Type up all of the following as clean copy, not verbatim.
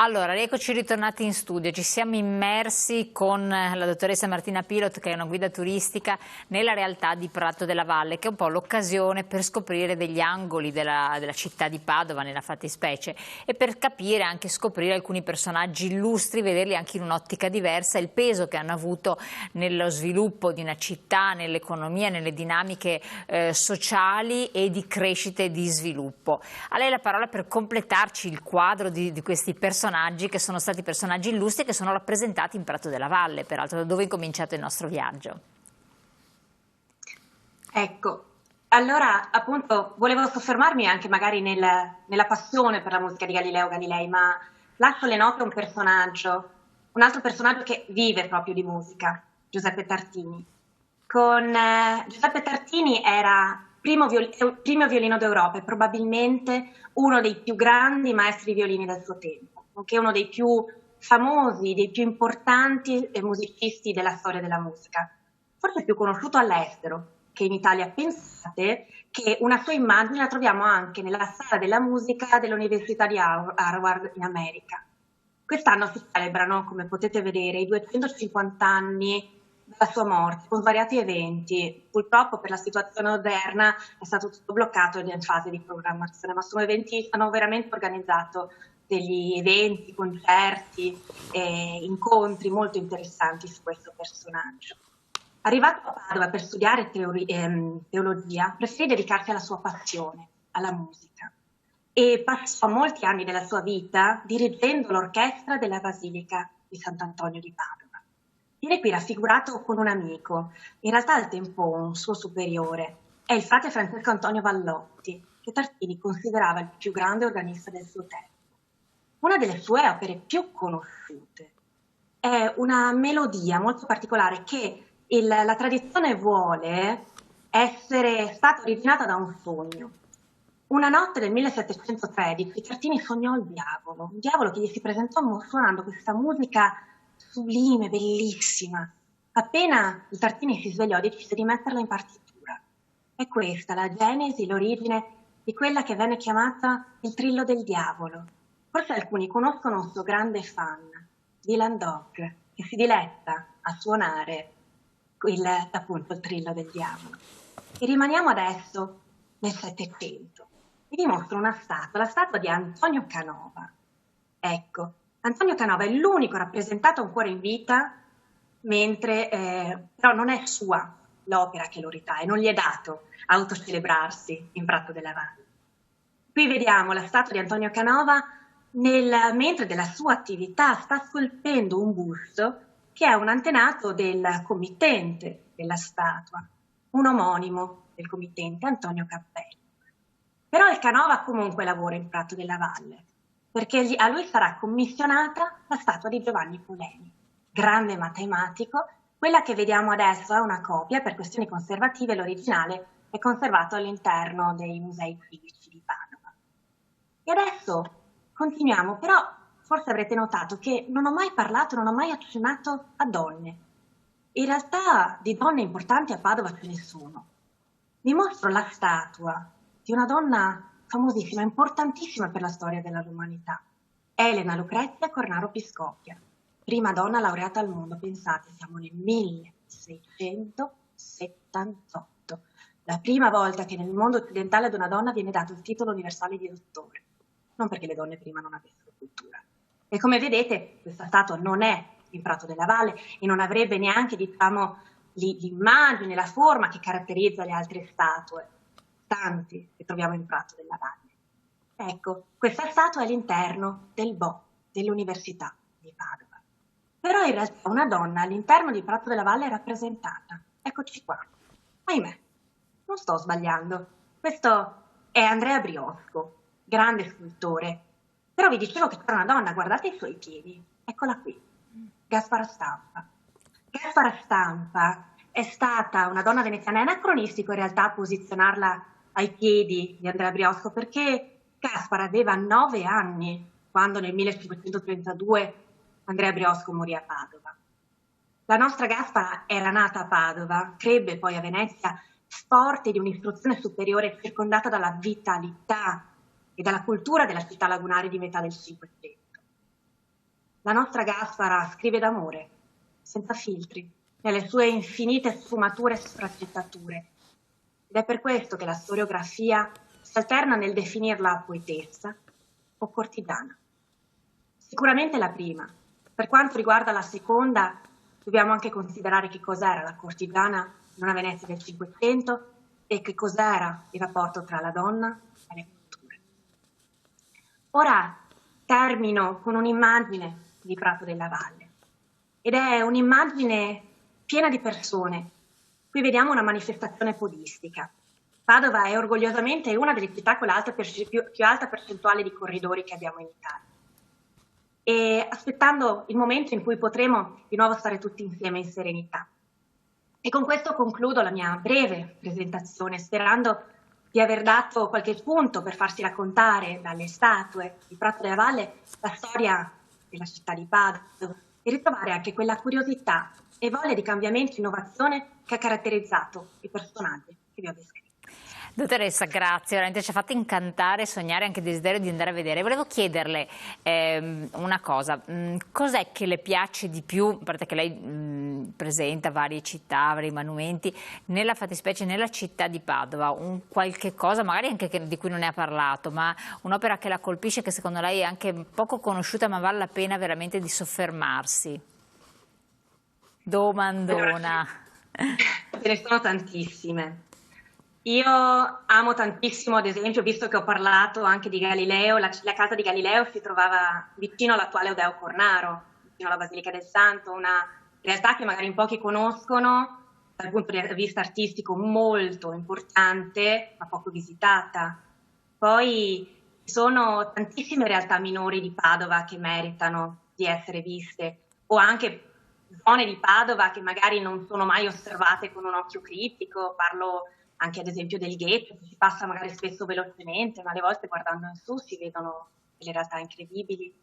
Allora, rieccoci ritornati in studio. Ci siamo immersi con la dottoressa Martina Pilot, che è una guida turistica, nella realtà di Prato della Valle, che è un po' l'occasione per scoprire degli angoli della città di Padova, nella fattispecie, e per capire, anche scoprire alcuni personaggi illustri, vederli anche in un'ottica diversa, e il peso che hanno avuto nello sviluppo di una città, nell'economia, nelle dinamiche sociali e di crescita e di sviluppo. A lei la parola per completarci il quadro di questi personaggi, che sono stati personaggi illustri, che sono rappresentati in Prato della Valle, peraltro, da dove è cominciato il nostro viaggio. Ecco, allora appunto volevo soffermarmi anche magari nella passione per la musica di Galileo Galilei, ma lascio le note a un altro personaggio che vive proprio di musica, Giuseppe Tartini. Con Giuseppe Tartini era primo violino d'Europa e probabilmente uno dei più grandi maestri di violini del suo tempo, nonché uno dei più famosi, dei più importanti musicisti della storia della musica, forse più conosciuto all'estero che in Italia. Pensate che una sua immagine la troviamo anche nella sala della musica dell'Università di Harvard in America. Quest'anno si celebrano, come potete vedere, i 250 anni dalla sua morte, con svariati eventi. Purtroppo per la situazione odierna è stato tutto bloccato ed è in fase di programmazione, ma hanno veramente organizzato degli eventi, concerti e incontri molto interessanti su questo personaggio. Arrivato a Padova per studiare teologia, preferì dedicarsi alla sua passione, alla musica, e passò molti anni della sua vita dirigendo l'orchestra della Basilica di Sant'Antonio di Padova. Viene qui raffigurato con un amico, in realtà al tempo un suo superiore, è il frate Francesco Antonio Vallotti, che Tartini considerava il più grande organista del suo tempo. Una delle sue opere più conosciute è una melodia molto particolare che la tradizione vuole essere stata originata da un sogno. Una notte del 1713 Tartini sognò il diavolo, un diavolo che gli si presentò suonando questa musica sublime, bellissima. Appena il Tartini si svegliò, decise di metterla in partitura. È questa la genesi, l'origine di quella che venne chiamata il Trillo del Diavolo. Forse alcuni conoscono un suo grande fan, Dylan Dog, che si diletta a suonare appunto il Trillo del Diavolo. E rimaniamo adesso nel Settecento. Vi mostro una statua, la statua di Antonio Canova. Ecco, Antonio Canova è l'unico rappresentato ancora in vita, mentre però non è sua l'opera che lo ritae, non gli è dato autocelebrarsi in Prato della Valle. Qui vediamo la statua di Antonio Canova mentre della sua attività sta scolpendo un busto che è un antenato del committente della statua, un omonimo del committente, Antonio Cappello. Però il Canova comunque lavora in Prato della Valle, perché a lui sarà commissionata la statua di Giovanni Poleni, grande matematico. Quella che vediamo adesso è una copia, per questioni conservative l'originale è conservato all'interno dei musei civici di Padova. E adesso continuiamo, però forse avrete notato che non ho mai parlato, non ho mai accennato a donne. In realtà di donne importanti a Padova ce ne sono. Vi mostro la statua di una donna famosissima, importantissima per la storia dell'umanità, Elena Lucrezia Cornaro Piscopia, prima donna laureata al mondo. Pensate, siamo nel 1678, la prima volta che nel mondo occidentale ad una donna viene dato il titolo universale di dottore, non perché le donne prima non avessero cultura. E come vedete questa statua non è in Prato della Valle e non avrebbe neanche, diciamo, l'immagine, la forma che caratterizza le altre statue, tanti che troviamo in Prato della Valle. Ecco, questa statua è all'interno del Bo, dell'Università di Padova. Però in realtà una donna all'interno di Prato della Valle è rappresentata. Eccoci qua. Ahimè, non sto sbagliando. Questo è Andrea Briosco, grande scultore. Però vi dicevo che c'era una donna, guardate i suoi piedi. Eccola qui, Gaspara Stampa. Gaspara Stampa è stata una donna veneziana. È anacronistico in realtà posizionarla ai piedi di Andrea Briosco, perché Gaspara aveva 9 anni quando nel 1532 Andrea Briosco morì a Padova. La nostra Gaspara era nata a Padova, crebbe poi a Venezia, forte di un'istruzione superiore circondata dalla vitalità e dalla cultura della città lagunare di metà del Cinquecento. la nostra Gaspara scrive d'amore, senza filtri, nelle sue infinite sfumature e sfaccettature. Ed è per questo che la storiografia si alterna nel definirla poetessa o cortigiana. Sicuramente la prima. Per quanto riguarda la seconda, dobbiamo anche considerare che cos'era la cortigiana in una Venezia del Cinquecento e che cos'era il rapporto tra la donna e le culture. Ora termino con un'immagine di Prato della Valle ed è un'immagine piena di persone. Qui vediamo una manifestazione podistica. Padova è orgogliosamente una delle città con la più alta percentuale di corridori che abbiamo in Italia. E aspettando il momento in cui potremo di nuovo stare tutti insieme in serenità. E con questo concludo la mia breve presentazione, sperando di aver dato qualche spunto per farsi raccontare dalle statue di Prato della Valle la storia della città di Padova e ritrovare anche quella curiosità e voglia di cambiamento e innovazione che ha caratterizzato i personaggi che vi ho descritto. Dottoressa, grazie, veramente ci ha fatto incantare, sognare anche il desiderio di andare a vedere. Volevo chiederle una cosa, cos'è che le piace di più, a parte che lei presenta varie città, vari monumenti, nella fattispecie nella città di Padova, un qualche cosa, magari anche di cui non ne ha parlato, ma un'opera che la colpisce, che secondo lei è anche poco conosciuta, ma vale la pena veramente di soffermarsi? Domandona. Ce ne sono tantissime. Io amo tantissimo, ad esempio, visto che ho parlato anche di Galileo, la casa di Galileo si trovava vicino all'attuale Oddeo Cornaro, vicino alla Basilica del Santo, una realtà che magari in pochi conoscono, dal punto di vista artistico molto importante, ma poco visitata. Poi ci sono tantissime realtà minori di Padova che meritano di essere viste, o anche zone di Padova che magari non sono mai osservate con un occhio critico, parlo anche ad esempio del ghetto, che si passa magari spesso velocemente, ma alle volte guardando in su si vedono delle realtà incredibili.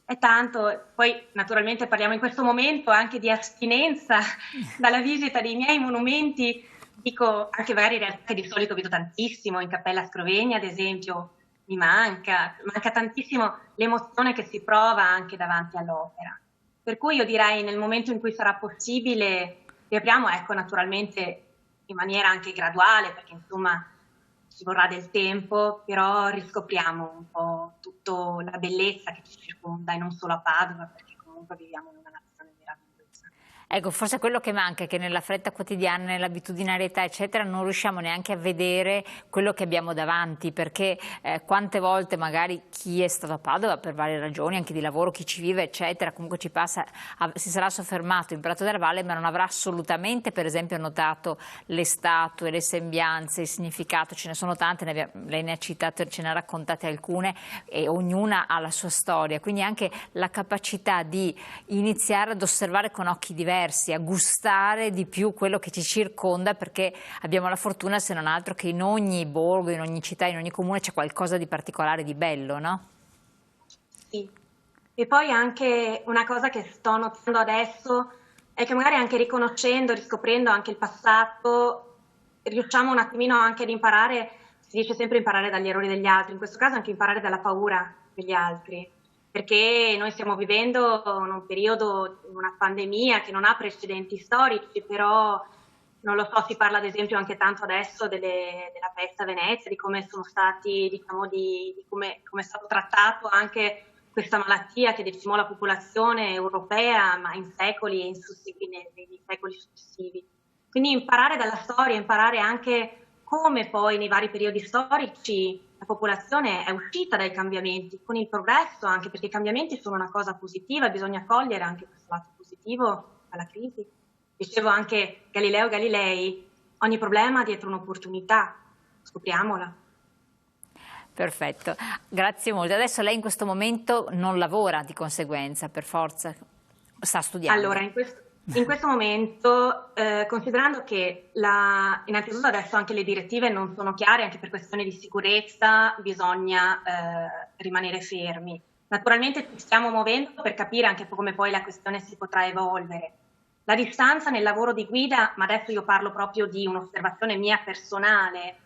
È tanto, poi naturalmente parliamo in questo momento anche di astinenza dalla visita dei miei monumenti, dico anche magari realtà che di solito vedo tantissimo, in Cappella Scrovegna ad esempio, mi manca tantissimo l'emozione che si prova anche davanti all'opera. Per cui io direi nel momento in cui sarà possibile, riapriamo, ecco, naturalmente in maniera anche graduale, perché insomma ci vorrà del tempo, però riscopriamo un po' tutta la bellezza che ci circonda e non solo a Padova, perché comunque viviamo in una nazione meravigliosa. Ecco, forse quello che manca è che nella fretta quotidiana, nell'abitudinarietà, eccetera, non riusciamo neanche a vedere quello che abbiamo davanti, perché quante volte magari chi è stato a Padova per varie ragioni, anche di lavoro, chi ci vive, eccetera, comunque ci passa, si sarà soffermato in Prato della Valle, ma non avrà assolutamente, per esempio, notato le statue, le sembianze, il significato. Ce ne sono tante, lei ne ha citate, ce ne ha raccontate alcune, e ognuna ha la sua storia, quindi anche la capacità di iniziare ad osservare con occhi diversi, a gustare di più quello che ci circonda, perché abbiamo la fortuna, se non altro, che in ogni borgo, in ogni città, in ogni comune c'è qualcosa di particolare, di bello, no? Sì, e poi anche una cosa che sto notando adesso è che magari anche riconoscendo, riscoprendo anche il passato, riusciamo un attimino anche ad imparare, si dice sempre imparare dagli errori degli altri, in questo caso anche imparare dalla paura degli altri. Perché noi stiamo vivendo in un periodo, una pandemia che non ha precedenti storici, però non lo so, si parla ad esempio anche tanto adesso della peste a Venezia, di come sono stati, diciamo, di come è stato trattato anche questa malattia che decimò la popolazione europea, ma in secoli e nei secoli successivi. Quindi imparare dalla storia, imparare anche come poi nei vari periodi storici la popolazione è uscita dai cambiamenti, con il progresso, anche perché i cambiamenti sono una cosa positiva e bisogna cogliere anche questo lato positivo alla crisi. Dicevo anche Galileo Galilei, ogni problema ha dietro un'opportunità, scopriamola. Perfetto, grazie molto. Adesso lei in questo momento non lavora di conseguenza, per forza, sta studiando. Allora, in questo momento, considerando che innanzitutto adesso anche le direttive non sono chiare, anche per questioni di sicurezza bisogna rimanere fermi. Naturalmente ci stiamo muovendo per capire anche come poi la questione si potrà evolvere. La distanza nel lavoro di guida, ma adesso io parlo proprio di un'osservazione mia personale,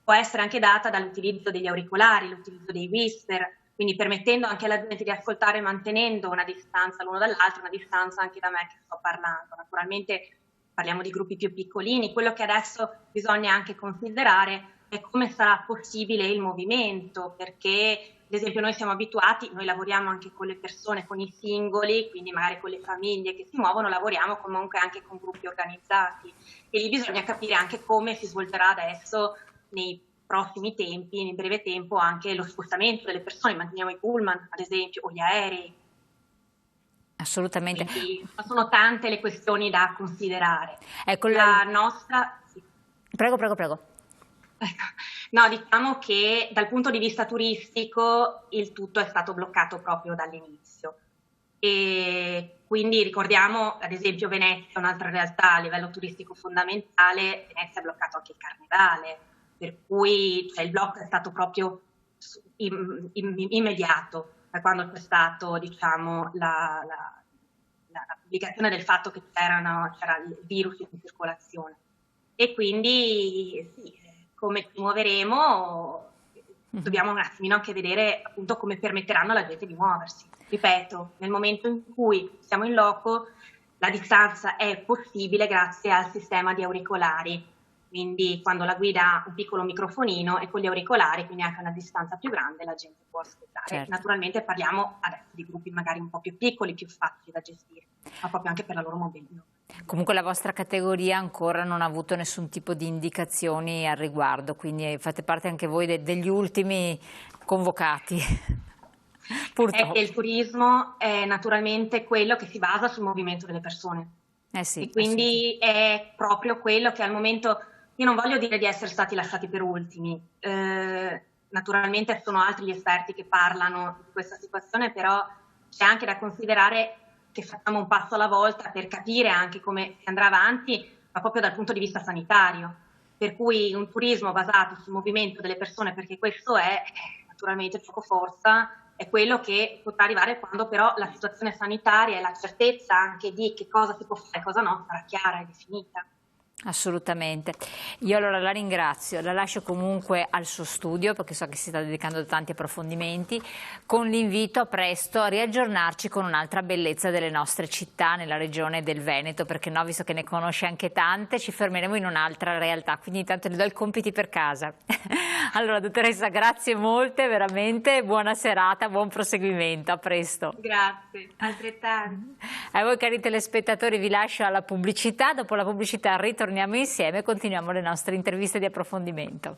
può essere anche data dall'utilizzo degli auricolari, l'utilizzo dei whisper, quindi permettendo anche alla gente di ascoltare, mantenendo una distanza l'uno dall'altro, una distanza anche da me che sto parlando. Naturalmente parliamo di gruppi più piccolini, quello che adesso bisogna anche considerare è come sarà possibile il movimento, perché ad esempio noi siamo abituati, noi lavoriamo anche con le persone, con i singoli, quindi magari con le famiglie che si muovono, lavoriamo comunque anche con gruppi organizzati e lì bisogna capire anche come si svolgerà adesso nei prossimi tempi, nel breve tempo, anche lo spostamento delle persone, manteniamo i pullman ad esempio o gli aerei. Assolutamente. Quindi sono tante le questioni da considerare. Ecco, la nostra... Sì. Prego, prego, prego. No, diciamo che dal punto di vista turistico il tutto è stato bloccato proprio dall'inizio e quindi ricordiamo ad esempio Venezia, un'altra realtà a livello turistico fondamentale. Venezia ha bloccato anche il carnevale, per cui il blocco è stato proprio immediato da quando c'è stato, diciamo, la pubblicazione del fatto che c'era il virus in circolazione e quindi sì, come ci muoveremo dobbiamo un attimino anche vedere appunto come permetteranno alla gente di muoversi. Ripeto, nel momento in cui siamo in loco la distanza è possibile grazie al sistema di auricolari, quindi quando la guida ha un piccolo microfonino e con gli auricolari, quindi anche a una distanza più grande, la gente può ascoltare. Certo. Naturalmente parliamo adesso di gruppi magari un po' più piccoli, più facili da gestire, ma proprio anche per la loro mobilità. Comunque la vostra categoria ancora non ha avuto nessun tipo di indicazioni al riguardo, quindi fate parte anche voi degli ultimi convocati. Purtroppo. È che il turismo è naturalmente quello che si basa sul movimento delle persone. Sì, e quindi è proprio quello che al momento, io non voglio dire di essere stati lasciati per ultimi, naturalmente sono altri gli esperti che parlano di questa situazione, però c'è anche da considerare che facciamo un passo alla volta per capire anche come si andrà avanti, ma proprio dal punto di vista sanitario. Per cui un turismo basato sul movimento delle persone, perché questo è naturalmente gioco forza, è quello che potrà arrivare quando però la situazione sanitaria e la certezza anche di che cosa si può fare e cosa no sarà chiara e definita. Assolutamente. Io allora la ringrazio, la lascio comunque al suo studio perché so che si sta dedicando a tanti approfondimenti, con l'invito a presto a riaggiornarci con un'altra bellezza delle nostre città nella regione del Veneto, perché no, visto che ne conosce anche tante, ci fermeremo in un'altra realtà, quindi intanto le do i compiti per casa. Allora dottoressa, grazie molte, veramente, buona serata, buon proseguimento, a presto. Grazie, altrettanto. A voi cari telespettatori vi lascio alla pubblicità, dopo la pubblicità ritorniamo insieme e continuiamo le nostre interviste di approfondimento.